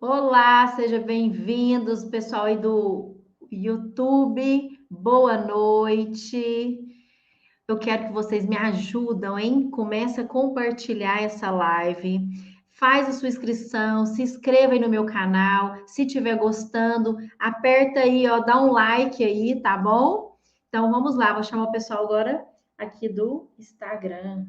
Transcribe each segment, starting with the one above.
Olá, sejam bem-vindos, pessoal aí do YouTube. Boa noite. Eu quero que vocês me ajudem, hein? Começa a compartilhar essa live. Faz a sua inscrição, se inscreva aí no meu canal. Se estiver gostando, aperta aí, ó, dá um like aí, tá bom? Então vamos lá, vou chamar o pessoal agora aqui do Instagram.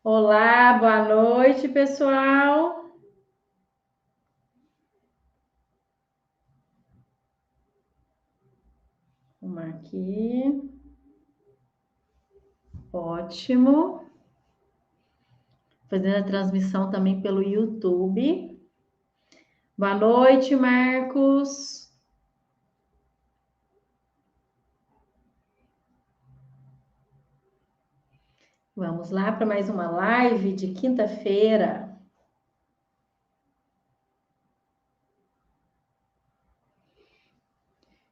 Olá, boa noite, pessoal. Vamos aqui. Ótimo. Fazendo a transmissão também pelo YouTube. Boa noite, Marcos. Vamos lá para mais uma live de quinta-feira.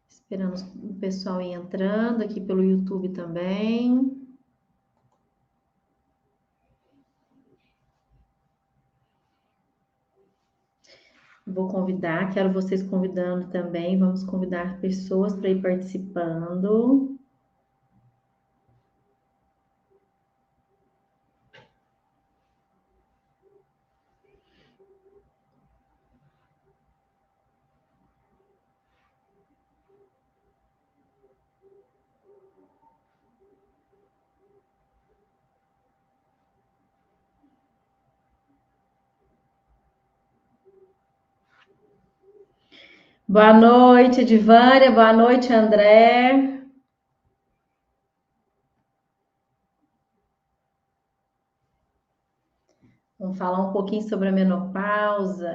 Esperando o pessoal ir entrando aqui pelo YouTube também. Vou convidar, quero vocês convidando também. Vamos convidar pessoas para ir participando. Boa noite, Edivânia. Boa noite, André. Vamos falar um pouquinho sobre a menopausa.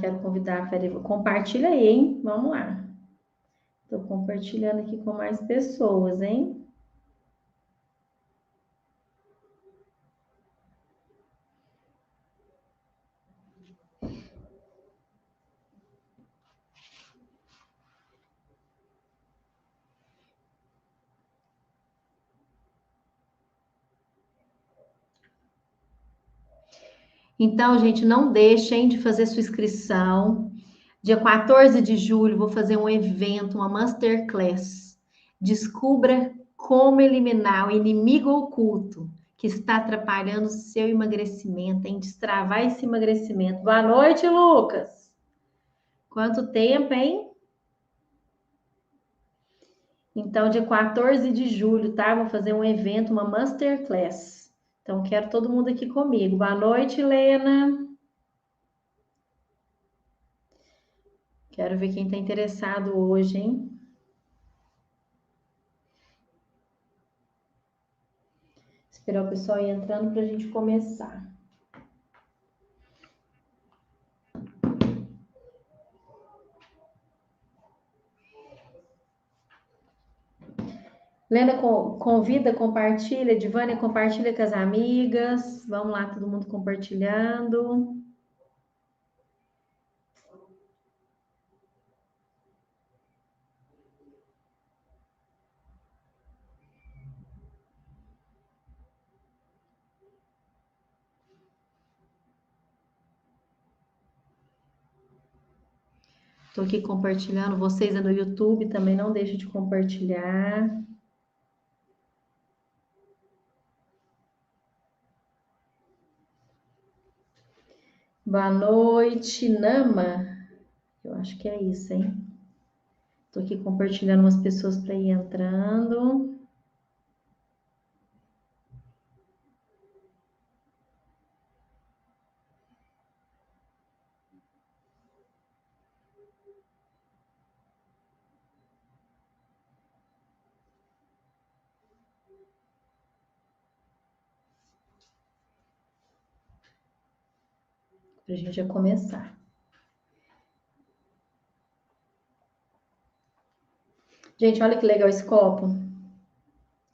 Quero convidar, peraí, compartilha aí, hein? Vamos lá. Estou compartilhando aqui com mais pessoas, hein? Então, gente, não deixem de fazer sua inscrição. Dia 14 de julho, vou fazer um evento, uma masterclass. Descubra como eliminar o inimigo oculto que está atrapalhando o seu emagrecimento, hein? Destravar esse emagrecimento. Boa noite, Lucas. Quanto tempo, hein? Então, dia 14 de julho, tá? Vou fazer um evento, uma masterclass. Então, quero todo mundo aqui comigo. Boa noite, Helena. Quero ver quem está interessado hoje, hein? Esperar o pessoal ir entrando para a gente começar. Lena convida, compartilha. Divânia compartilha com as amigas. Vamos lá, todo mundo compartilhando. Estou aqui compartilhando. Vocês é no YouTube também, não deixe de compartilhar. Boa noite, Nama. Eu acho que é isso, hein? Estou aqui compartilhando umas pessoas para ir entrando. Para a gente já começar. Gente, olha que legal esse copo.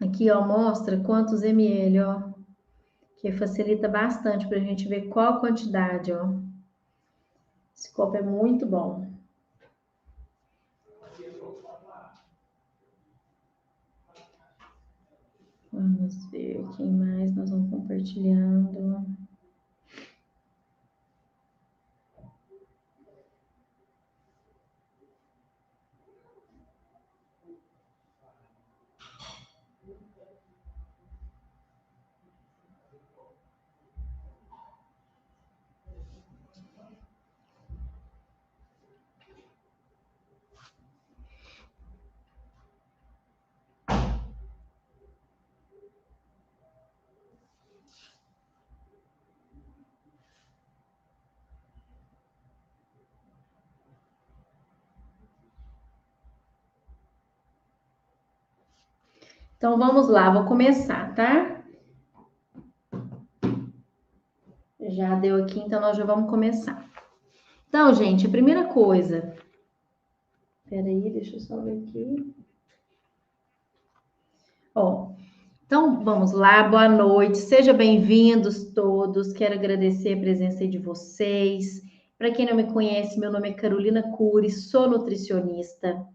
Aqui, ó, mostra quantos ml, ó. que facilita bastante para a gente ver qual a quantidade, ó. Esse copo é muito bom. Vamos ver quem mais nós vamos compartilhando. Então, vamos lá, vou começar, tá? Já deu aqui, então nós já vamos começar. Então, gente, a primeira coisa... Peraí, deixa eu só ver aqui. Ó, então, vamos lá, boa noite, sejam bem-vindos todos. Quero agradecer a presença de vocês. Para quem não me conhece, meu nome é Carolina Cury, sou nutricionista.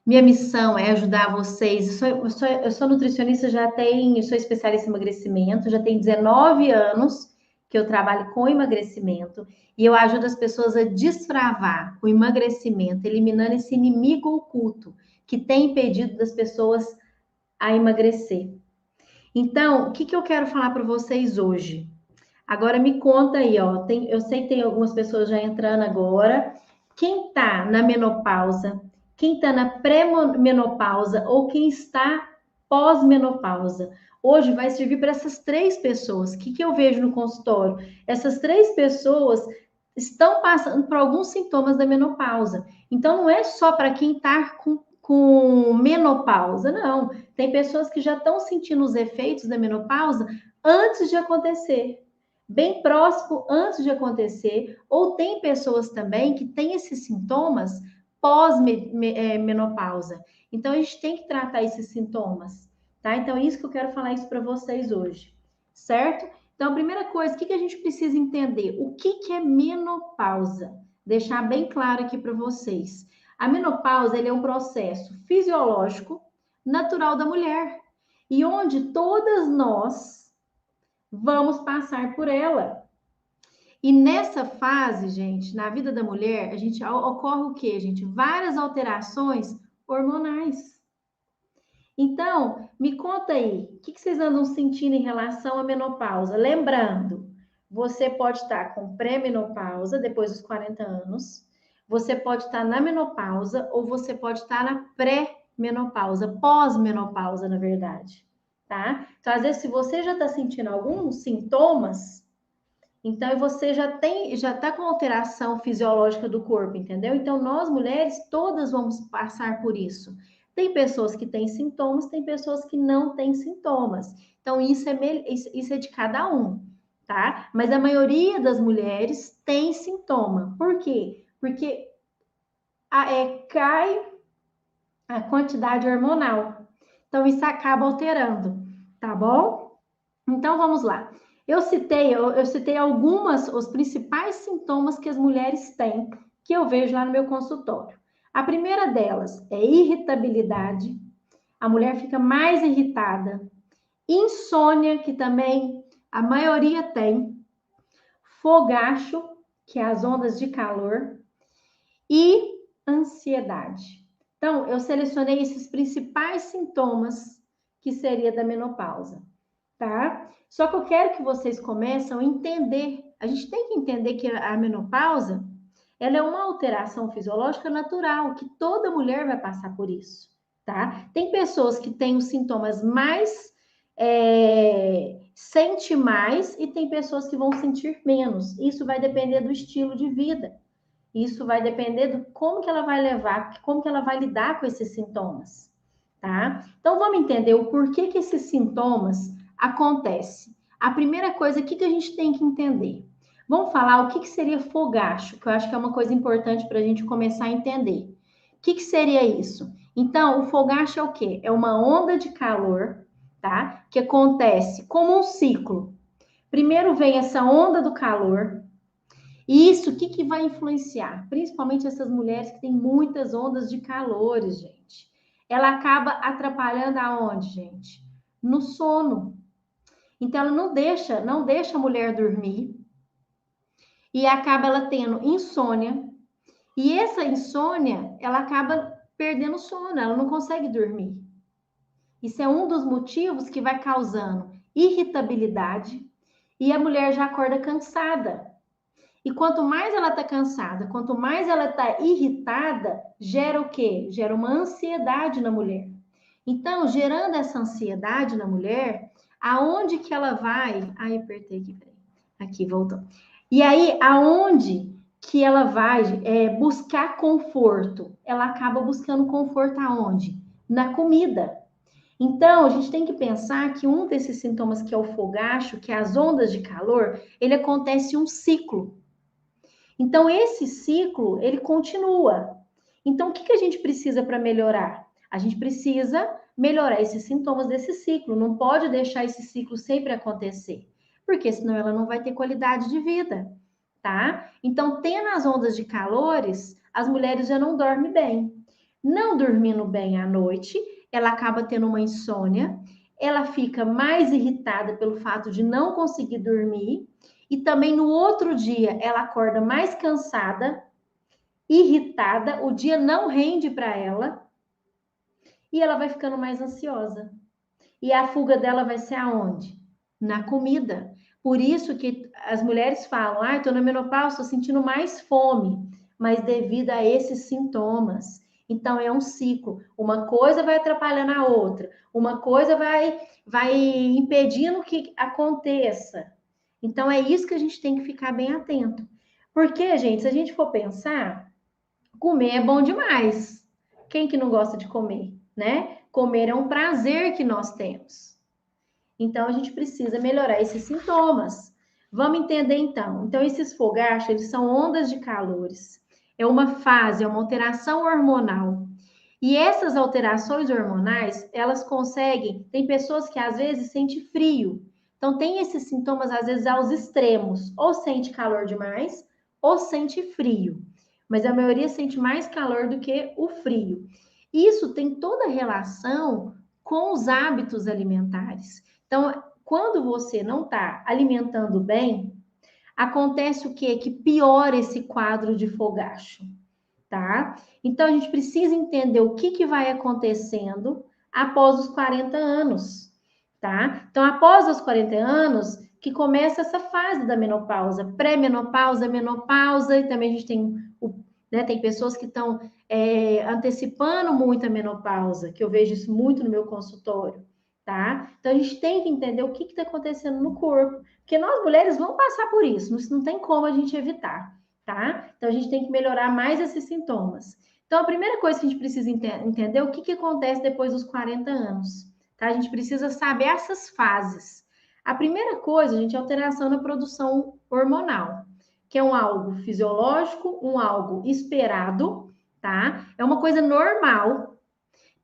Minha missão é ajudar vocês. Eu sou nutricionista, sou especialista em emagrecimento, já tem 19 anos que eu trabalho com emagrecimento e eu ajudo as pessoas a destravar o emagrecimento, eliminando esse inimigo oculto que tem impedido das pessoas a emagrecer. Então, o que eu quero falar para vocês hoje? Agora me conta aí, ó. Eu sei que tem algumas pessoas já entrando agora. Quem está na menopausa, quem está na pré-menopausa ou quem está pós-menopausa. Hoje vai servir para essas 3 pessoas. O que eu vejo no consultório? Essas 3 pessoas estão passando por alguns sintomas da menopausa. Então, não é só para quem está com menopausa, não. Tem pessoas que já estão sentindo os efeitos da menopausa antes de acontecer, bem próximo antes de acontecer, ou tem pessoas também que têm esses sintomas pós-menopausa. Então, a gente tem que tratar esses sintomas, tá? Então, é isso que eu quero falar isso para vocês hoje, certo? Então, a primeira coisa, o que a gente precisa entender? O que é menopausa? Deixar bem claro aqui para vocês. A menopausa ele é um processo fisiológico natural da mulher e onde todas nós vamos passar por ela. E nessa fase, gente, na vida da mulher, ocorre o quê, gente? Várias alterações hormonais. Então, me conta aí, o que vocês andam sentindo em relação à menopausa? Lembrando, você pode estar com pré-menopausa depois dos 40 anos, você pode estar na menopausa ou você pode estar na pré-menopausa, pós-menopausa, na verdade, tá? Então, às vezes, se você já está sentindo alguns sintomas, então você já está com alteração fisiológica do corpo, entendeu? Então, nós mulheres, todas vamos passar por isso. Tem pessoas que têm sintomas, tem pessoas que não têm sintomas. Então, isso é de cada um, tá? Mas a maioria das mulheres tem sintoma. Por quê? Porque cai a quantidade hormonal. Então, isso acaba alterando, tá bom? Então, vamos lá. Eu citei algumas, os principais sintomas que as mulheres têm, que eu vejo lá no meu consultório. A primeira delas é irritabilidade. A mulher fica mais irritada. Insônia, que também a maioria tem. Fogacho, que é as ondas de calor. E ansiedade. Então, eu selecionei esses principais sintomas que seria da menopausa, tá? Só que eu quero que vocês comecem a entender. A gente tem que entender que a menopausa, ela é uma alteração fisiológica natural, que toda mulher vai passar por isso, tá? Tem pessoas que têm os sintomas mais, sente mais, e tem pessoas que vão sentir menos. Isso vai depender do estilo de vida. Isso vai depender do como que ela vai levar, como que ela vai lidar com esses sintomas, tá? Então, vamos entender o porquê que esses sintomas acontecem. A primeira coisa, o que a gente tem que entender? Vamos falar o que seria fogacho, que eu acho que é uma coisa importante para a gente começar a entender. O que seria isso? Então, o fogacho é o quê? É uma onda de calor, tá? Que acontece como um ciclo. Primeiro vem essa onda do calor. E isso, o que, que vai influenciar? Principalmente essas mulheres que têm muitas ondas de calores, gente. Ela acaba atrapalhando aonde, gente? No sono. Então, ela não deixa a mulher dormir e acaba ela tendo insônia. E essa insônia, ela acaba perdendo sono, ela não consegue dormir. Isso é um dos motivos que vai causando irritabilidade e a mulher já acorda cansada. E quanto mais ela está cansada, quanto mais ela está irritada, gera o quê? Gera uma ansiedade na mulher. Então, gerando essa ansiedade na mulher, aonde que ela vai? Ai, apertei aqui, peraí. Aqui, voltou. E aí, aonde que ela vai buscar conforto? Ela acaba buscando conforto aonde? Na comida. Então, a gente tem que pensar que um desses sintomas, que é o fogacho, que é as ondas de calor, ele acontece um ciclo. Então, esse ciclo, ele continua. Então, o que a gente precisa para melhorar? A gente precisa melhorar esses sintomas desse ciclo. Não pode deixar esse ciclo sempre acontecer, porque senão ela não vai ter qualidade de vida, tá? Então, tendo as ondas de calores, as mulheres já não dormem bem. Não dormindo bem à noite, ela acaba tendo uma insônia, ela fica mais irritada pelo fato de não conseguir dormir, e também no outro dia ela acorda mais cansada, irritada, o dia não rende para ela e ela vai ficando mais ansiosa. E a fuga dela vai ser aonde? Na comida. Por isso que as mulheres falam: "Ah, estou na menopausa, estou sentindo mais fome", mas devido a esses sintomas. Então é um ciclo. Uma coisa vai atrapalhando a outra, uma coisa vai impedindo que aconteça. Então é isso que a gente tem que ficar bem atento. Porque, gente, se a gente for pensar, comer é bom demais. Quem que não gosta de comer, né? Comer é um prazer que nós temos. Então a gente precisa melhorar esses sintomas. Vamos entender então. Então esses fogachos, eles são ondas de calores. É uma fase, é uma alteração hormonal. E essas alterações hormonais, elas conseguem, tem pessoas que às vezes sentem frio. Então tem esses sintomas às vezes aos extremos, ou sente calor demais, ou sente frio. Mas a maioria sente mais calor do que o frio. Isso tem toda relação com os hábitos alimentares. Então, quando você não está alimentando bem, acontece o quê? Que piora esse quadro de fogacho, tá? Então, a gente precisa entender o que vai acontecendo após os 40 anos, tá? Então, após os 40 anos, que começa essa fase da menopausa, pré-menopausa, menopausa, e também a gente tem, tem pessoas que estão antecipando muito a menopausa, que eu vejo isso muito no meu consultório, tá? Então, a gente tem que entender o que está acontecendo no corpo, porque nós mulheres vamos passar por isso não tem como a gente evitar, tá? Então, a gente tem que melhorar mais esses sintomas. Então, a primeira coisa que a gente precisa entender é o que acontece depois dos 40 anos, tá? A gente precisa saber essas fases. A primeira coisa, gente, é a alteração na produção hormonal, que é um algo fisiológico, um algo esperado, tá? É uma coisa normal,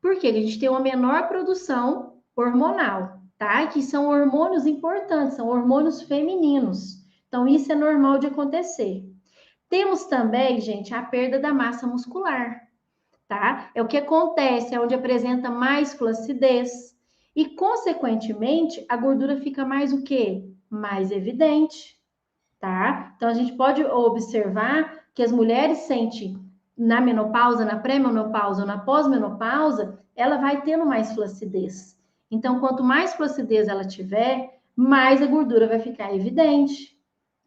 porque a gente tem uma menor produção hormonal, tá? Que são hormônios importantes, são hormônios femininos. Então, isso é normal de acontecer. Temos também, gente, a perda da massa muscular, tá? É o que acontece, é onde apresenta mais flacidez e, consequentemente, a gordura fica mais o quê? Mais evidente, tá? Então, a gente pode observar que as mulheres sentem na menopausa, na pré-menopausa ou na pós-menopausa, ela vai tendo mais flacidez. Então, quanto mais flacidez ela tiver, mais a gordura vai ficar evidente,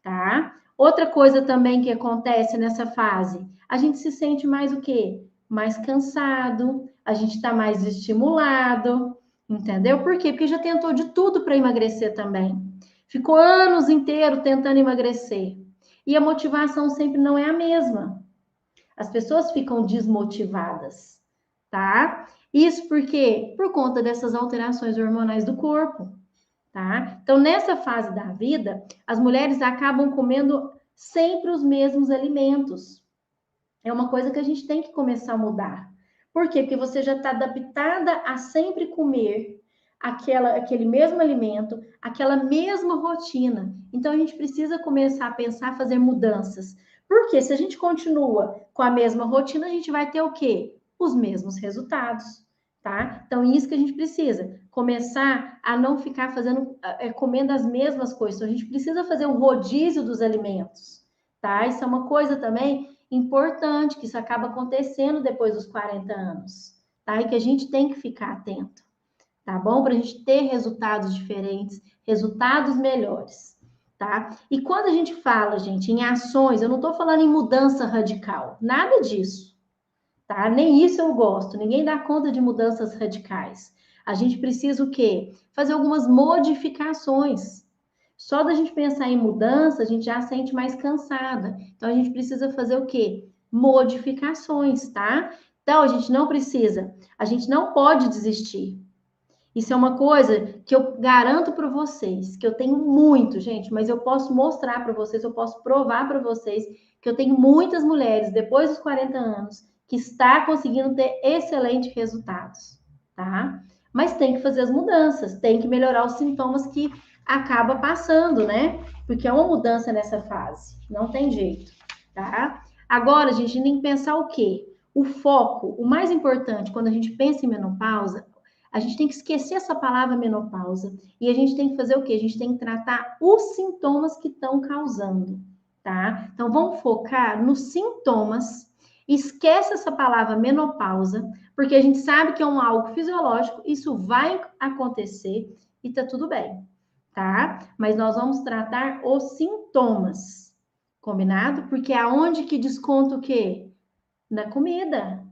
tá? Outra coisa também que acontece nessa fase, a gente se sente mais o quê? Mais cansado, a gente está mais estimulado, entendeu? Por quê? Porque já tentou de tudo para emagrecer também. Ficou anos inteiros tentando emagrecer. E a motivação sempre não é a mesma. As pessoas ficam desmotivadas, tá? Isso por quê? Por conta dessas alterações hormonais do corpo, tá? Então, nessa fase da vida, as mulheres acabam comendo sempre os mesmos alimentos. É uma coisa que a gente tem que começar a mudar. Por quê? Porque você já está adaptada a sempre comer aquele mesmo alimento, aquela mesma rotina. Então, a gente precisa começar a pensar, a fazer mudanças. Porque se a gente continua com a mesma rotina, a gente vai ter o quê? Os mesmos resultados, tá? Então, isso que a gente precisa. Começar a não ficar comendo as mesmas coisas. Então, a gente precisa fazer um rodízio dos alimentos, tá? Isso é uma coisa também importante, que isso acaba acontecendo depois dos 40 anos, tá? E que a gente tem que ficar atento, tá bom? Para a gente ter resultados diferentes, resultados melhores, tá? E quando a gente fala, gente, em ações, eu não estou falando em mudança radical, nada disso, tá? Nem isso eu gosto, ninguém dá conta de mudanças radicais. A gente precisa o quê? Fazer algumas modificações. Só da gente pensar em mudança, a gente já sente mais cansada. Então, a gente precisa fazer o quê? Modificações, tá? Então, a gente não pode desistir. Isso é uma coisa que eu garanto para vocês, que eu tenho muito, gente, mas eu posso mostrar para vocês, eu posso provar para vocês que eu tenho muitas mulheres depois dos 40 anos que está conseguindo ter excelentes resultados, tá? Mas tem que fazer as mudanças, tem que melhorar os sintomas que acaba passando, né? Porque é uma mudança nessa fase, não tem jeito, tá? Agora, a gente tem que pensar o quê? O foco, o mais importante quando a gente pensa em menopausa, a gente tem que esquecer essa palavra menopausa e a gente tem que fazer o quê? A gente tem que tratar os sintomas que estão causando, tá? Então, vamos focar nos sintomas. Esquece essa palavra menopausa, porque a gente sabe que é algo fisiológico, isso vai acontecer e tá tudo bem, tá? Mas nós vamos tratar os sintomas, combinado? Porque é aonde que desconta o quê? Na comida.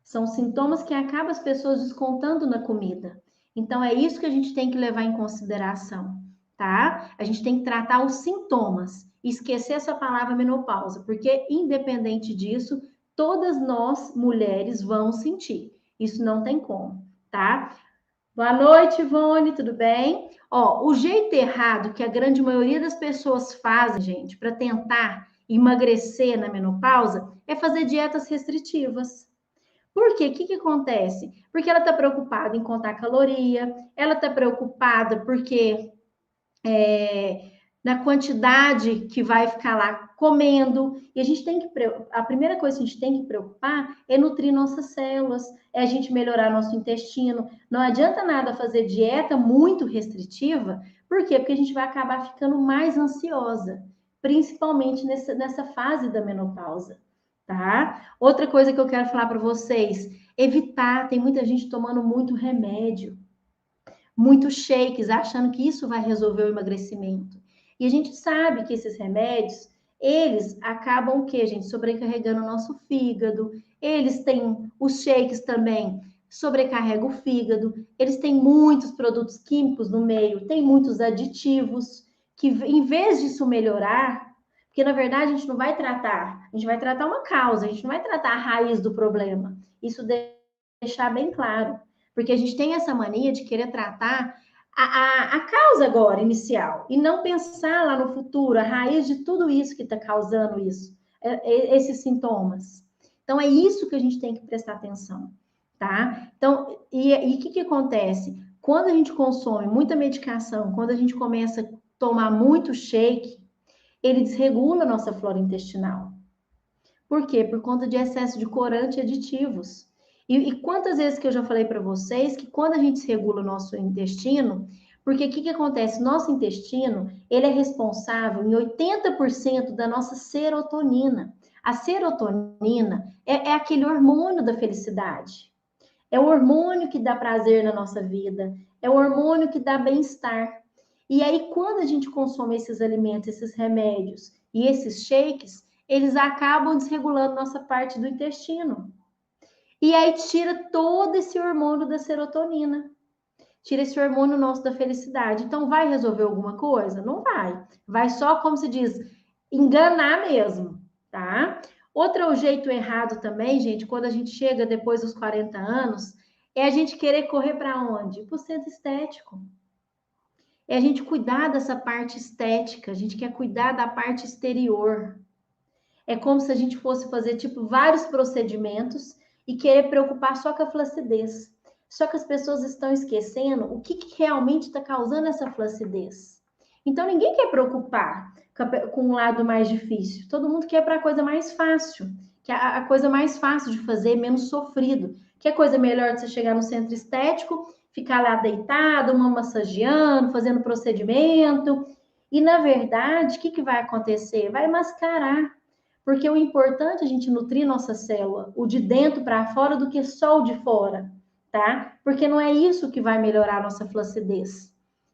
São sintomas que acabam as pessoas descontando na comida. Então, é isso que a gente tem que levar em consideração, tá? A gente tem que tratar os sintomas, esquecer essa palavra menopausa, porque independente disso, todas nós, mulheres, vamos sentir. Isso não tem como, tá? Boa noite, Ivone, tudo bem? Ó, o jeito errado que a grande maioria das pessoas fazem, gente, para tentar emagrecer na menopausa, é fazer dietas restritivas. Por quê? O que acontece? Porque ela está preocupada em contar caloria, ela está preocupada porque na quantidade que vai ficar lá comendo. E a gente tem que a primeira coisa que a gente tem que preocupar é nutrir nossas células, é a gente melhorar nosso intestino. Não adianta nada fazer dieta muito restritiva, por quê? Porque a gente vai acabar ficando mais ansiosa, principalmente nessa fase da menopausa, tá? Outra coisa que eu quero falar para vocês, evitar, tem muita gente tomando muito remédio, muitos shakes, achando que isso vai resolver o emagrecimento. E a gente sabe que esses remédios, eles acabam o quê, gente? Sobrecarregando o nosso fígado. Eles têm, os shakes também sobrecarregam o fígado. Eles têm muitos produtos químicos no meio, tem muitos aditivos, que em vez disso melhorar, porque na verdade a gente não vai tratar, a gente vai tratar uma causa, a gente não vai tratar a raiz do problema. Isso deixar bem claro. Porque a gente tem essa mania de querer tratar a causa agora, inicial, e não pensar lá no futuro, a raiz de tudo isso que está causando isso, esses sintomas. Então, é isso que a gente tem que prestar atenção, tá? Então, e o que acontece? Quando a gente consome muita medicação, quando a gente começa a tomar muito shake, ele desregula a nossa flora intestinal. Por quê? Por conta de excesso de corante e aditivos. E quantas vezes que eu já falei para vocês que quando a gente regula o nosso intestino, porque o que acontece? Nosso intestino, ele é responsável em 80% da nossa serotonina. A serotonina é aquele hormônio da felicidade. É o hormônio que dá prazer na nossa vida. É o hormônio que dá bem-estar. E aí, quando a gente consome esses alimentos, esses remédios e esses shakes, eles acabam desregulando nossa parte do intestino. E aí tira todo esse hormônio da serotonina. Tira esse hormônio nosso da felicidade. Então, vai resolver alguma coisa? Não vai. Vai só, como se diz, enganar mesmo, tá? Outro jeito errado também, gente, quando a gente chega depois dos 40 anos, é a gente querer correr para onde? Para o centro estético. É a gente cuidar dessa parte estética, a gente quer cuidar da parte exterior. É como se a gente fosse fazer, tipo, vários procedimentos e querer preocupar só com a flacidez. Só que as pessoas estão esquecendo o que realmente está causando essa flacidez. Então, ninguém quer preocupar com o lado mais difícil. Todo mundo quer para a coisa mais fácil, que é a coisa mais fácil de fazer, menos sofrido. Que é coisa melhor de você chegar no centro estético, ficar lá deitado, uma massageando, fazendo procedimento. E, na verdade, o que vai acontecer? Vai mascarar. Porque o importante é a gente nutrir nossa célula, o de dentro para fora, do que só o de fora, tá? Porque não é isso que vai melhorar a nossa flacidez,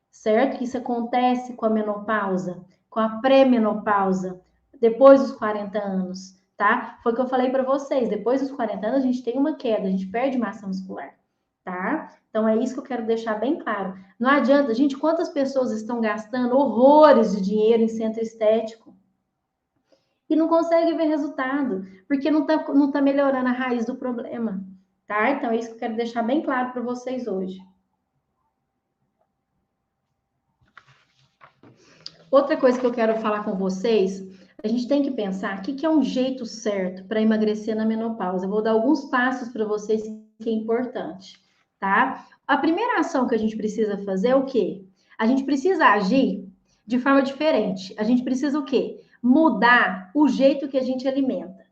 certo? Que isso acontece com a menopausa, com a pré-menopausa, depois dos 40 anos, tá? Foi o que eu falei para vocês, depois dos 40 anos a gente tem uma queda, a gente perde massa muscular, tá? Então é isso que eu quero deixar bem claro. Não adianta, gente, quantas pessoas estão gastando horrores de dinheiro em centro estético e não consegue ver resultado, porque não tá melhorando a raiz do problema, tá? Então é isso que eu quero deixar bem claro para vocês hoje. Outra coisa que eu quero falar com vocês, a gente tem que pensar o que é um jeito certo para emagrecer na menopausa. Eu vou dar alguns passos para vocês que é importante, tá? A primeira ação que a gente precisa fazer é o quê? A gente precisa agir de forma diferente. A gente precisa o quê? Mudar o jeito que a gente alimenta.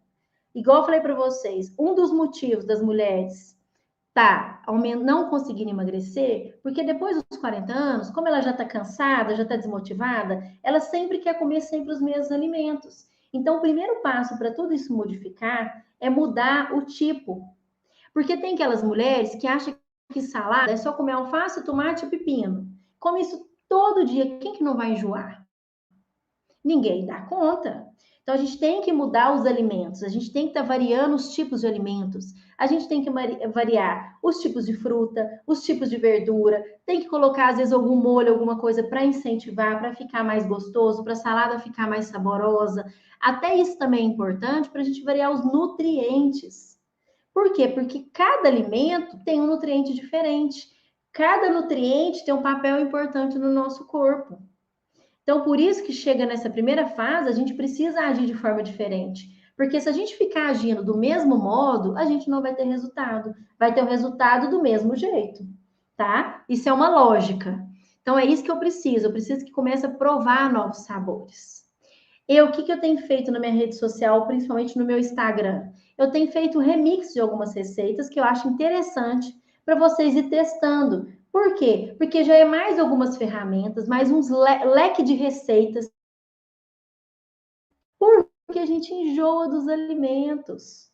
Igual eu falei para vocês, um dos motivos das mulheres não conseguindo emagrecer, porque depois dos 40 anos, como ela já está cansada, já está desmotivada, ela sempre quer comer sempre os mesmos alimentos. Então, o primeiro passo para tudo isso modificar é mudar o tipo. Porque tem aquelas mulheres que acham que salada é só comer alface, tomate e pepino. Come isso todo dia, quem que não vai enjoar? Ninguém dá conta. Então, a gente tem que mudar os alimentos, a gente tem que estar variando os tipos de alimentos, a gente tem que variar os tipos de fruta, os tipos de verdura, tem que colocar, às vezes, algum molho, alguma coisa para incentivar, para ficar mais gostoso, para a salada ficar mais saborosa. Até isso também é importante para a gente variar os nutrientes. Por quê? Porque cada alimento tem um nutriente diferente. Cada nutriente tem um papel importante no nosso corpo. Então, por isso que chega nessa primeira fase, a gente precisa agir de forma diferente. Porque se a gente ficar agindo do mesmo modo, a gente não vai ter resultado. Vai ter o resultado do mesmo jeito, tá? Isso é uma lógica. Então, é isso que eu preciso. Eu preciso que comece a provar novos sabores. O que eu tenho feito na minha rede social, principalmente no meu Instagram? Eu tenho feito remix de algumas receitas que eu acho interessante para vocês ir testando. Por quê? Porque já é mais algumas ferramentas, mais uns leque de receitas. Porque a gente enjoa dos alimentos.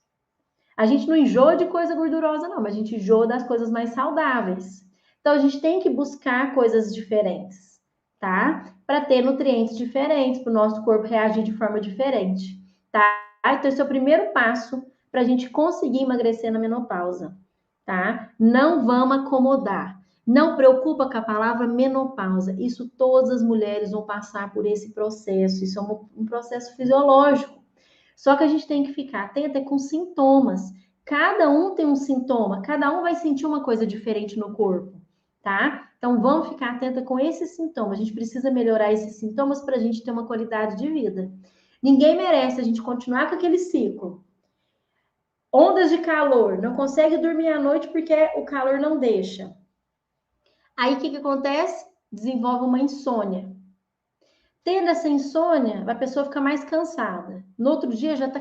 A gente não enjoa de coisa gordurosa, não, mas a gente enjoa das coisas mais saudáveis. Então, a gente tem que buscar coisas diferentes, tá? Para ter nutrientes diferentes, para o nosso corpo reagir de forma diferente, tá? Então, esse é o primeiro passo para a gente conseguir emagrecer na menopausa, tá? Não vamos acomodar. Não preocupa com a palavra menopausa. Isso todas as mulheres vão passar por esse processo. Isso é um processo fisiológico. Só que a gente tem que ficar atenta com sintomas. Cada um tem um sintoma, cada um vai sentir uma coisa diferente no corpo, tá? Então vamos ficar atenta com esses sintomas. A gente precisa melhorar esses sintomas para a gente ter uma qualidade de vida. Ninguém merece a gente continuar com aquele ciclo. Ondas de calor, não consegue dormir à noite porque o calor não deixa. Aí o que acontece? Desenvolve uma insônia. Tendo essa insônia, a pessoa fica mais cansada. No outro dia já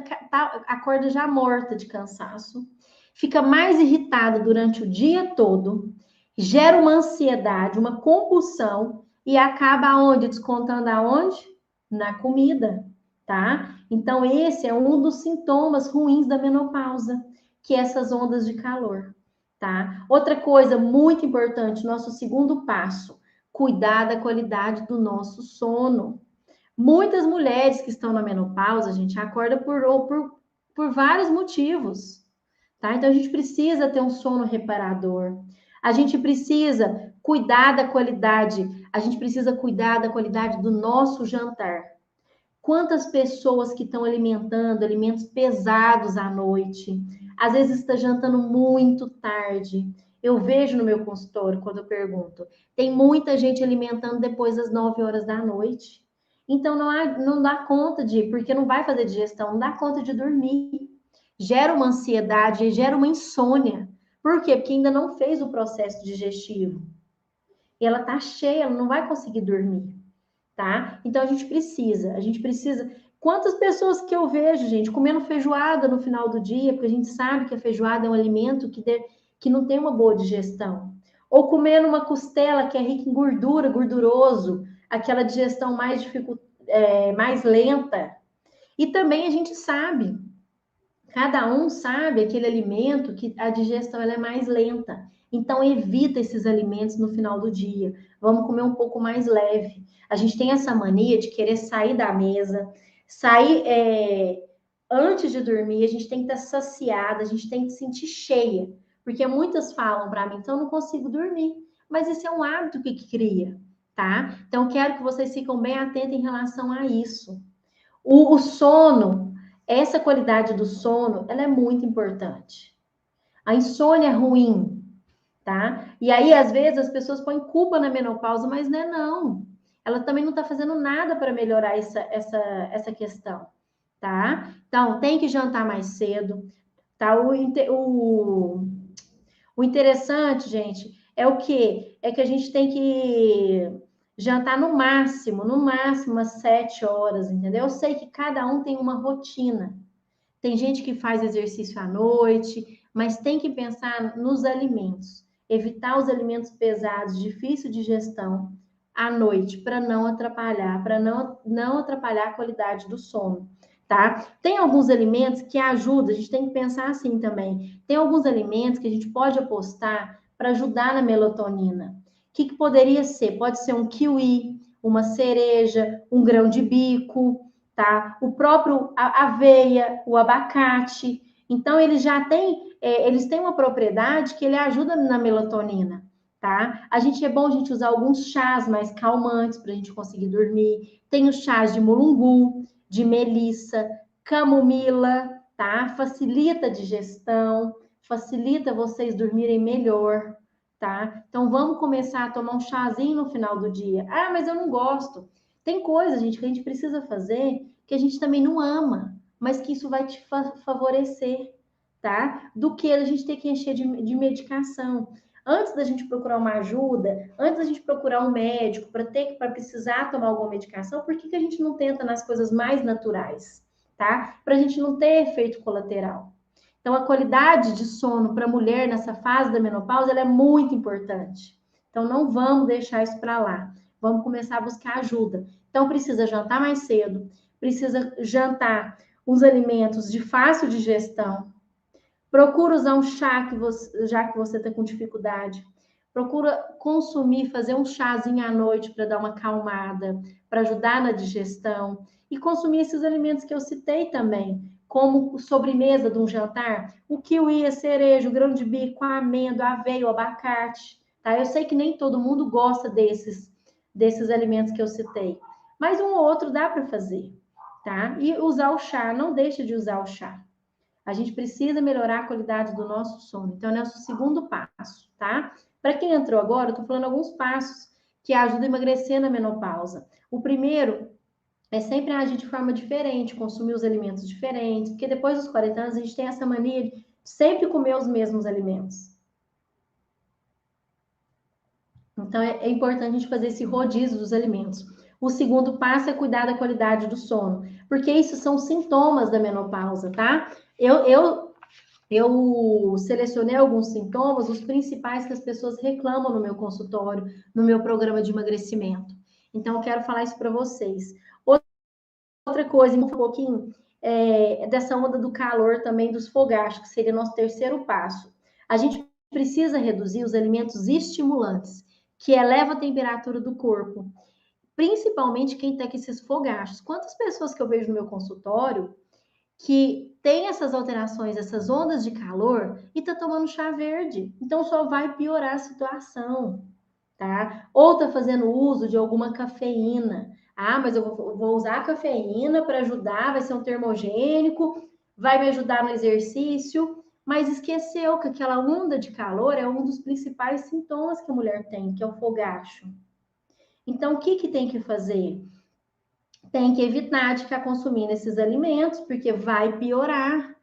acorda já morta de cansaço, fica mais irritada durante o dia todo, gera uma ansiedade, uma compulsão e acaba aonde? Descontando aonde? Na comida, tá? Então esse é um dos sintomas ruins da menopausa, que é essas ondas de calor, tá? Outra coisa muito importante, nosso segundo passo, cuidar da qualidade do nosso sono. Muitas mulheres que estão na menopausa, a gente acorda por vários motivos, tá? Então a gente precisa ter um sono reparador. A gente precisa cuidar da qualidade, a gente precisa cuidar da qualidade do nosso jantar. Quantas pessoas que estão alimentando alimentos pesados à noite, às vezes está jantando muito tarde. Eu vejo no meu consultório, quando eu pergunto, tem muita gente alimentando depois das 9 horas da noite. Então, não dá conta porque não vai fazer digestão, não dá conta de dormir. Gera uma ansiedade, gera uma insônia. Por quê? Porque ainda não fez o processo digestivo. E ela tá cheia, ela não vai conseguir dormir, tá? Então a gente precisa. Quantas pessoas que eu vejo, gente, comendo feijoada no final do dia, porque a gente sabe que a feijoada é um alimento que não tem uma boa digestão. Ou comendo uma costela que é rica em gordura, gorduroso, aquela digestão mais lenta. E também a gente sabe, cada um sabe aquele alimento que a digestão ela é mais lenta. Então, evita esses alimentos no final do dia. Vamos comer um pouco mais leve. A gente tem essa mania de querer sair da mesa, sair antes de dormir. A gente tem que estar saciada, a gente tem que se sentir cheia. Porque muitas falam para mim, então eu não consigo dormir. Mas esse é um hábito que cria, tá? Então, quero que vocês fiquem bem atentos em relação a isso. O sono, essa qualidade do sono, ela é muito importante. A insônia é ruim, tá? E aí, às vezes, as pessoas põem culpa na menopausa, mas não é não. Ela também não está fazendo nada para melhorar essa questão, tá? Então, tem que jantar mais cedo, tá? O interessante, gente, é o quê? É que a gente tem que jantar no máximo, umas 7 horas, entendeu? Eu sei que cada um tem uma rotina. Tem gente que faz exercício à noite, mas tem que pensar nos alimentos. Evitar os alimentos pesados, difícil de digestão, à noite, para não atrapalhar a qualidade do sono, tá? Tem alguns alimentos que ajudam, a gente tem que pensar assim também. Tem alguns alimentos que a gente pode apostar para ajudar na melatonina. O que poderia ser? Pode ser um kiwi, uma cereja, um grão de bico, tá? O próprio aveia, o abacate. Então, eles têm uma propriedade que ele ajuda na melatonina, tá? É bom a gente usar alguns chás mais calmantes para a gente conseguir dormir. Tem os chás de mulungu, de melissa, camomila, tá? Facilita a digestão, facilita vocês dormirem melhor, tá? Então, vamos começar a tomar um chazinho no final do dia. Ah, mas eu não gosto. Tem coisa, gente, que a gente precisa fazer que a gente também não ama, mas que isso vai te favorecer, tá? Do que a gente ter que encher de medicação. Antes da gente procurar uma ajuda, antes da gente procurar um médico para precisar tomar alguma medicação, por que a gente não tenta nas coisas mais naturais, tá? Para a gente não ter efeito colateral. Então, a qualidade de sono para a mulher nessa fase da menopausa ela é muito importante. Então, não vamos deixar isso para lá. Vamos começar a buscar ajuda. Então, precisa jantar mais cedo, precisa jantar os alimentos de fácil digestão. Procura usar um chá já que você está com dificuldade. Procura consumir, fazer um chazinho à noite para dar uma acalmada, para ajudar na digestão. E consumir esses alimentos que eu citei também, como sobremesa de um jantar, o kiwi, a cereja, o grão de bico, a amêndoa, a aveia, o abacate. Tá? Eu sei que nem todo mundo gosta desses alimentos que eu citei, mas um ou outro dá para fazer, tá? E usar o chá, não deixe de usar o chá. A gente precisa melhorar a qualidade do nosso sono. Então, é o nosso segundo passo, tá? Para quem entrou agora, eu tô falando alguns passos que ajudam a emagrecer na menopausa. O primeiro é sempre agir de forma diferente, consumir os alimentos diferentes, porque depois dos 40 anos a gente tem essa mania de sempre comer os mesmos alimentos. Então, é importante a gente fazer esse rodízio dos alimentos. O segundo passo é cuidar da qualidade do sono, porque isso são sintomas da menopausa, tá? Eu selecionei alguns sintomas, os principais que as pessoas reclamam no meu consultório, no meu programa de emagrecimento. Então, eu quero falar isso para vocês. Outra coisa, um pouquinho dessa onda do calor também dos fogachos, que seria nosso terceiro passo. A gente precisa reduzir os alimentos estimulantes, que eleva a temperatura do corpo, principalmente quem está com esses fogachos. Quantas pessoas que eu vejo no meu consultório que tem essas alterações, essas ondas de calor e tá tomando chá verde. Então só vai piorar a situação, tá? Ou tá fazendo uso de alguma cafeína. Ah, mas eu vou usar a cafeína para ajudar, vai ser um termogênico, vai me ajudar no exercício, mas esqueceu que aquela onda de calor é um dos principais sintomas que a mulher tem, que é o fogacho. Então, o que tem que fazer? Tem que evitar de ficar consumindo esses alimentos, porque vai piorar.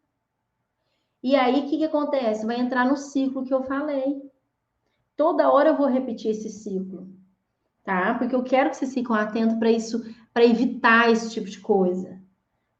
E aí, o que acontece? Vai entrar no ciclo que eu falei. Toda hora eu vou repetir esse ciclo, tá? Porque eu quero que vocês fiquem atentos para isso, para evitar esse tipo de coisa.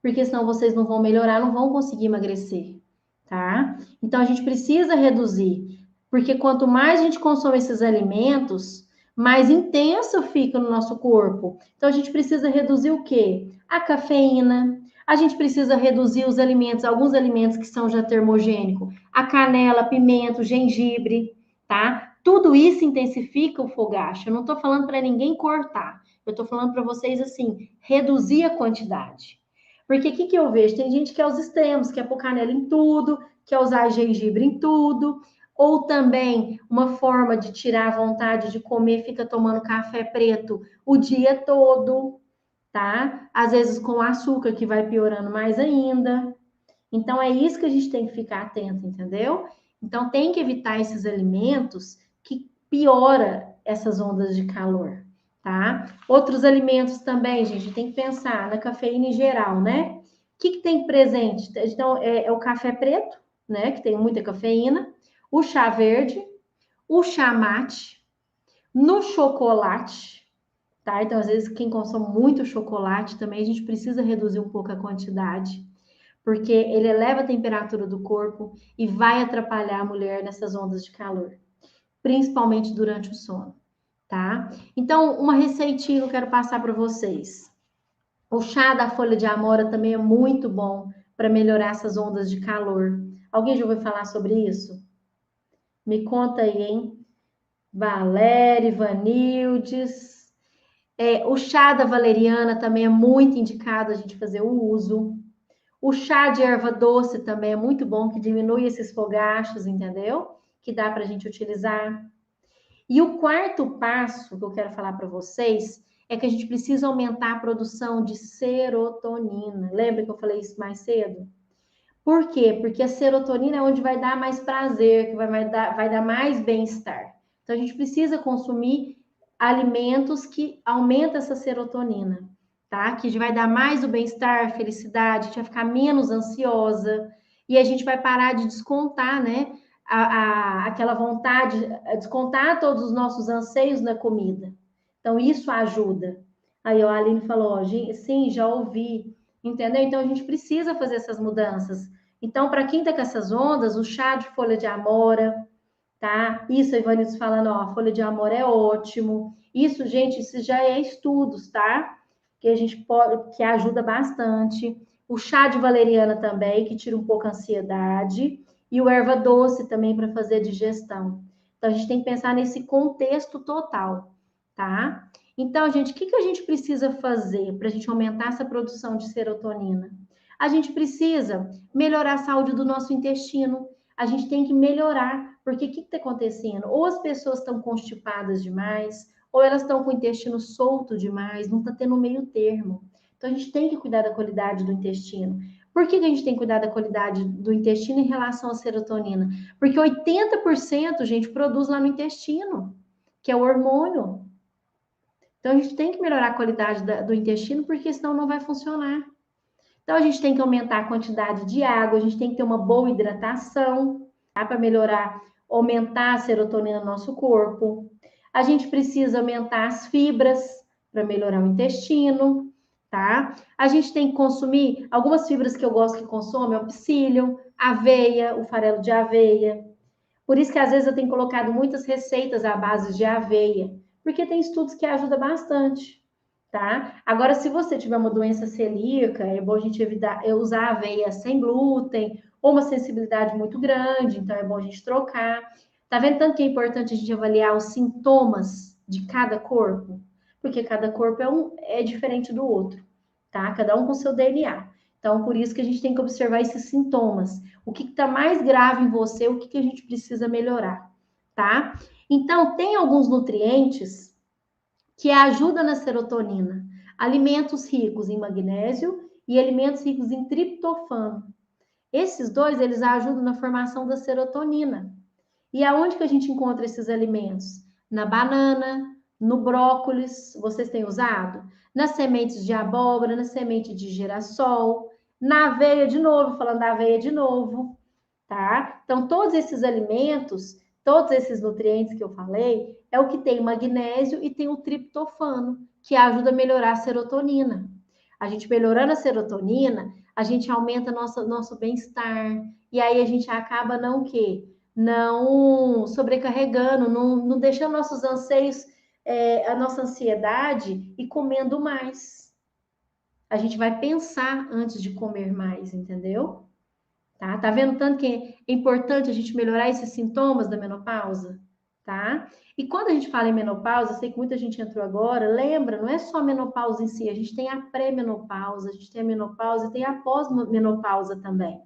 Porque senão vocês não vão melhorar, não vão conseguir emagrecer, tá? Então a gente precisa reduzir, porque quanto mais a gente consome esses alimentos, mais intenso fica no nosso corpo. Então a gente precisa reduzir o quê? A cafeína. A gente precisa reduzir os alimentos, alguns alimentos que são já termogênicos, a canela, pimenta, gengibre, tá? Tudo isso intensifica o fogacho. Eu não estou falando para ninguém cortar. Eu estou falando para vocês assim, reduzir a quantidade. Porque o que eu vejo? Tem gente que é os extremos, quer pôr canela em tudo, quer usar gengibre em tudo, ou também uma forma de tirar a vontade de comer, fica tomando café preto o dia todo, tá? Às vezes com açúcar, que vai piorando mais ainda. Então, é isso que a gente tem que ficar atento, entendeu? Então, tem que evitar esses alimentos que piora essas ondas de calor, tá? Outros alimentos também, gente, tem que pensar na cafeína em geral, né? O que tem presente? Então, é o café preto, né? Que tem muita cafeína, o chá verde, o chá mate, no chocolate, tá? Então, às vezes, quem consome muito chocolate também, a gente precisa reduzir um pouco a quantidade, porque ele eleva a temperatura do corpo e vai atrapalhar a mulher nessas ondas de calor, principalmente durante o sono, tá? Então, uma receitinha que eu quero passar para vocês. O chá da folha de amora também é muito bom para melhorar essas ondas de calor. Alguém já ouviu falar sobre isso? Me conta aí, hein? Valéria, Vanildes. O chá da valeriana também é muito indicado a gente fazer o uso. O chá de erva doce também é muito bom, que diminui esses fogachos, entendeu? Que dá para a gente utilizar. E o quarto passo que eu quero falar para vocês é que a gente precisa aumentar a produção de serotonina. Lembra que eu falei isso mais cedo? Por quê? Porque a serotonina é onde vai dar mais prazer, que vai dar mais bem-estar. Então a gente precisa consumir alimentos que aumentam essa serotonina, tá? Que vai dar mais o bem-estar, felicidade, a gente vai ficar menos ansiosa e a gente vai parar de descontar, né? Aquela vontade, descontar todos os nossos anseios na comida. Então isso ajuda. Aí a Aline falou, sim, já ouvi, entendeu? Então a gente precisa fazer essas mudanças. Então, para quem está com essas ondas, o chá de folha de amora, tá? Isso, a Ivanides falando, ó, a folha de amora é ótimo. Isso, gente, isso já é estudos, tá? Que a gente pode, que ajuda bastante. O chá de valeriana também, que tira um pouco a ansiedade. E o erva doce também para fazer digestão. Então, a gente tem que pensar nesse contexto total, tá? Então, gente, o que a gente precisa fazer para a gente aumentar essa produção de serotonina? A gente precisa melhorar a saúde do nosso intestino. A gente tem que melhorar, porque o que está acontecendo? Ou as pessoas estão constipadas demais, ou elas estão com o intestino solto demais, não está tendo meio termo. Então a gente tem que cuidar da qualidade do intestino. Por que a gente tem que cuidar da qualidade do intestino em relação à serotonina? Porque 80%, gente, produz lá no intestino, que é o hormônio. Então a gente tem que melhorar a qualidade do intestino, porque senão não vai funcionar. Então, a gente tem que aumentar a quantidade de água, a gente tem que ter uma boa hidratação, tá? Para melhorar, aumentar a serotonina no nosso corpo. A gente precisa aumentar as fibras para melhorar o intestino, tá? A gente tem que consumir algumas fibras que eu gosto que consome, é o psyllium, aveia, o farelo de aveia. Por isso que às vezes eu tenho colocado muitas receitas à base de aveia, porque tem estudos que ajudam bastante, tá? Agora, se você tiver uma doença celíaca, é bom a gente evitar usar aveia sem glúten, ou uma sensibilidade muito grande, então é bom a gente trocar. Tá vendo tanto que é importante a gente avaliar os sintomas de cada corpo? Porque cada corpo é diferente do outro, tá? Cada um com seu DNA. Então, por isso que a gente tem que observar esses sintomas. O que está mais grave em você, o que a gente precisa melhorar, tá? Então, tem alguns nutrientes que ajudam na serotonina. Alimentos ricos em magnésio e alimentos ricos em triptofano. Esses dois, eles ajudam na formação da serotonina. E aonde que a gente encontra esses alimentos? Na banana, no brócolis, vocês têm usado? Nas sementes de abóbora, na semente de girassol, na aveia de novo, falando da aveia de novo, tá? Então, todos esses alimentos, todos esses nutrientes que eu falei, é o que tem magnésio e tem o triptofano, que ajuda a melhorar a serotonina. A gente melhorando a serotonina, a gente aumenta nosso bem-estar, e aí a gente acaba não o quê? Não sobrecarregando, não deixando nossos anseios, a nossa ansiedade e comendo mais. A gente vai pensar antes de comer mais, entendeu? Tá vendo tanto que é importante a gente melhorar esses sintomas da menopausa? Tá? E quando a gente fala em menopausa, eu sei que muita gente entrou agora, lembra, não é só a menopausa em si, a gente tem a pré-menopausa, a gente tem a menopausa e tem a pós-menopausa também.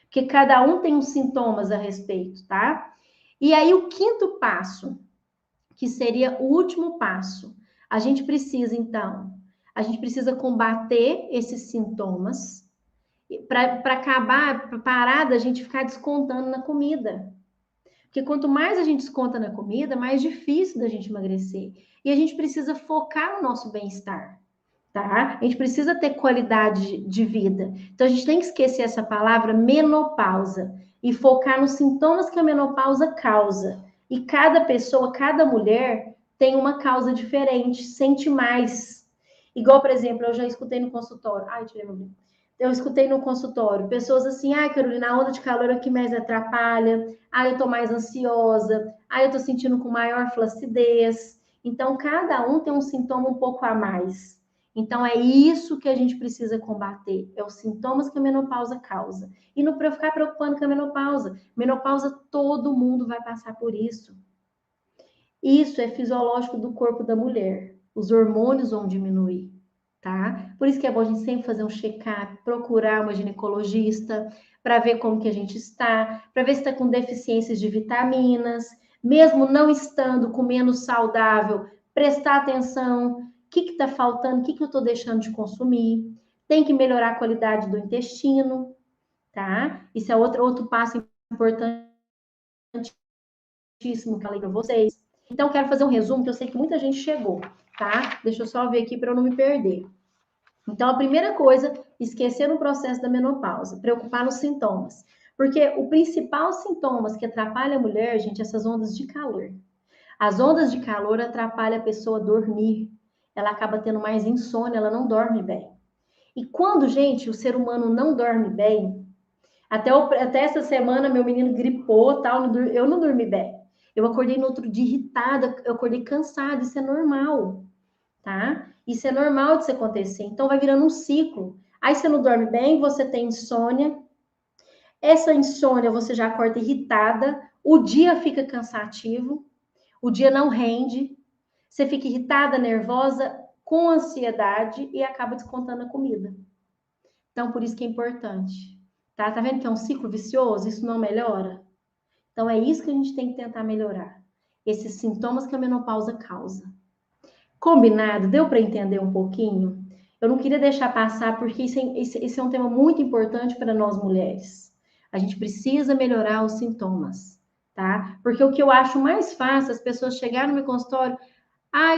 Porque cada um tem uns sintomas a respeito, tá? E aí o quinto passo, que seria o último passo, a gente precisa, então, a gente precisa combater esses sintomas, para acabar, para parar da gente ficar descontando na comida. Porque quanto mais a gente desconta na comida, mais difícil da gente emagrecer. E a gente precisa focar no nosso bem-estar, tá? A gente precisa ter qualidade de vida. Então a gente tem que esquecer essa palavra menopausa e focar nos sintomas que a menopausa causa. E cada pessoa, cada mulher tem uma causa diferente, sente mais. Igual, por exemplo, eu já escutei no consultório. Ai, tirei meu brinco. Eu escutei no consultório pessoas assim, Carolina, a onda de calor é o que mais atrapalha, eu tô mais ansiosa, eu tô sentindo com maior flacidez. Então, cada um tem um sintoma um pouco a mais. Então, é isso que a gente precisa combater, é os sintomas que a menopausa causa. E não para ficar preocupando com a menopausa. Menopausa, todo mundo vai passar por isso. Isso é fisiológico do corpo da mulher. Os hormônios vão diminuir, tá? Por isso que é bom a gente sempre fazer um check-up, procurar uma ginecologista para ver como que a gente está, para ver se está com deficiências de vitaminas, mesmo não estando comendo saudável, prestar atenção, o que está faltando, o que eu estou deixando de consumir. Tem que melhorar a qualidade do intestino, tá? Isso é outro passo importantíssimo que eu falei para vocês. Então, quero fazer um resumo, que eu sei que muita gente chegou, tá? Deixa eu só ver aqui para eu não me perder. Então, a primeira coisa, esquecer o processo da menopausa, preocupar nos sintomas. Porque o principal sintomas que atrapalha a mulher, gente, é essas ondas de calor. As ondas de calor atrapalham a pessoa a dormir. Ela acaba tendo mais insônia, ela não dorme bem. E quando, gente, o ser humano não dorme bem, até essa semana meu menino gripou, tal, eu não dormi bem. Eu acordei no outro dia irritada, eu acordei cansada, isso é normal, tá? Isso é normal de se acontecer. Então vai virando um ciclo. Aí você não dorme bem, você tem insônia. Essa insônia você já acorda irritada, o dia fica cansativo, o dia não rende, você fica irritada, nervosa, com ansiedade e acaba descontando a comida. Então por isso que é importante. Tá vendo que é um ciclo vicioso? Isso não melhora? Então, é isso que a gente tem que tentar melhorar. Esses sintomas que a menopausa causa. Combinado? Deu para entender um pouquinho? Eu não queria deixar passar, porque esse é um tema muito importante para nós mulheres. A gente precisa melhorar os sintomas, tá? Porque o que eu acho mais fácil, as pessoas chegarem no meu consultório,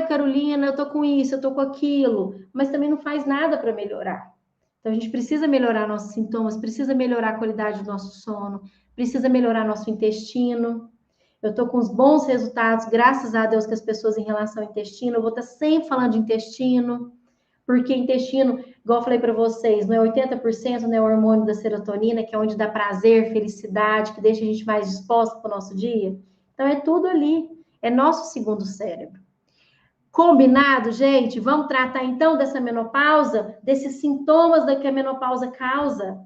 Carolina, eu tô com isso, eu tô com aquilo, mas também não faz nada para melhorar. Então, a gente precisa melhorar nossos sintomas, precisa melhorar a qualidade do nosso sono, precisa melhorar nosso intestino. Eu estou com os bons resultados, graças a Deus, que as pessoas em relação ao intestino, eu vou estar sempre falando de intestino, porque intestino, igual eu falei para vocês, não é 80%, né, o hormônio da serotonina, que é onde dá prazer, felicidade, que deixa a gente mais disposta para o nosso dia. Então, é tudo ali, é nosso segundo cérebro. Combinado, gente? Vamos tratar então dessa menopausa, desses sintomas que a menopausa causa.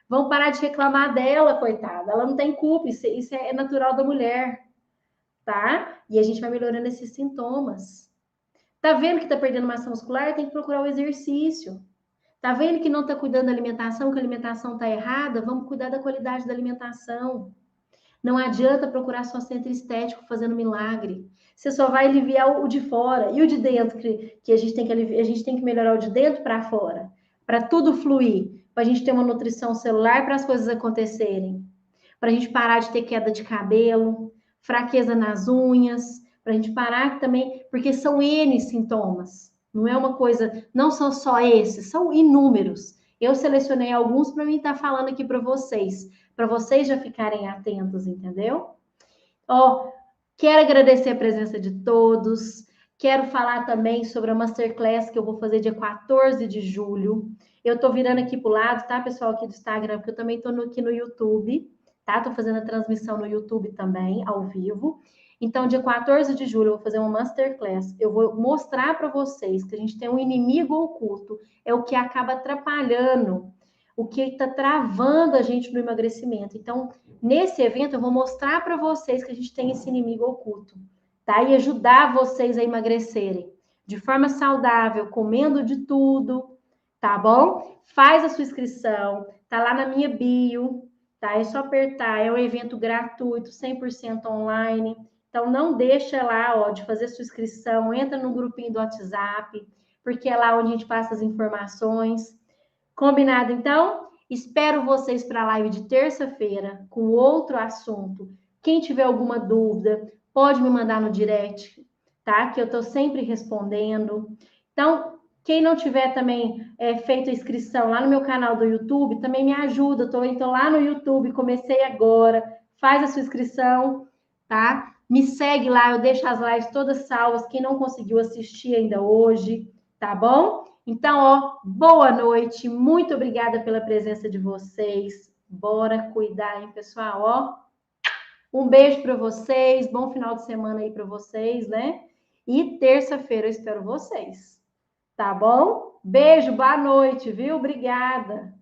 Vamos parar de reclamar dela, coitada. Ela não tem culpa, isso é natural da mulher, tá? E a gente vai melhorando esses sintomas. Tá vendo que tá perdendo massa muscular? Tem que procurar o exercício. Tá vendo que não tá cuidando da alimentação, que a alimentação tá errada? Vamos cuidar da qualidade da alimentação. Não adianta procurar só centro estético fazendo milagre. Você só vai aliviar o de fora e o de dentro, que a gente tem que aliviar, a gente tem que melhorar o de dentro para fora, para tudo fluir, para a gente ter uma nutrição celular para as coisas acontecerem, para a gente parar de ter queda de cabelo, fraqueza nas unhas, para a gente parar também, porque são N sintomas. Não é uma coisa, não são só esses, são inúmeros. Eu selecionei alguns para mim estar falando aqui para vocês já ficarem atentos, entendeu? Ó, quero agradecer a presença de todos. Quero falar também sobre a Masterclass que eu vou fazer dia 14 de julho. Eu tô virando aqui pro lado, tá, pessoal, aqui do Instagram, porque eu também tô aqui no YouTube, tá? Tô fazendo a transmissão no YouTube também, ao vivo. Então, dia 14 de julho, eu vou fazer uma Masterclass. Eu vou mostrar para vocês que a gente tem um inimigo oculto. É o que acaba atrapalhando, o que está travando a gente no emagrecimento. Então, nesse evento, eu vou mostrar para vocês que a gente tem esse inimigo oculto, tá? E ajudar vocês a emagrecerem de forma saudável, comendo de tudo, tá bom? Faz a sua inscrição, tá lá na minha bio, tá? É só apertar, é um evento gratuito, 100% online. Então, não deixa lá, ó, de fazer sua inscrição, entra no grupinho do WhatsApp, porque é lá onde a gente passa as informações. Combinado, então? Espero vocês para a live de terça-feira com outro assunto. Quem tiver alguma dúvida, pode me mandar no direct, tá? Que eu estou sempre respondendo. Então, quem não tiver também feito a inscrição lá no meu canal do YouTube, também me ajuda. Então lá no YouTube, comecei agora. Faz a sua inscrição, tá? Me segue lá, eu deixo as lives todas salvas. Quem não conseguiu assistir ainda hoje, tá bom? Então, ó, boa noite, muito obrigada pela presença de vocês. Bora cuidar, hein, pessoal? Ó, um beijo para vocês, bom final de semana aí para vocês, né? E terça-feira eu espero vocês, tá bom? Beijo, boa noite, viu? Obrigada.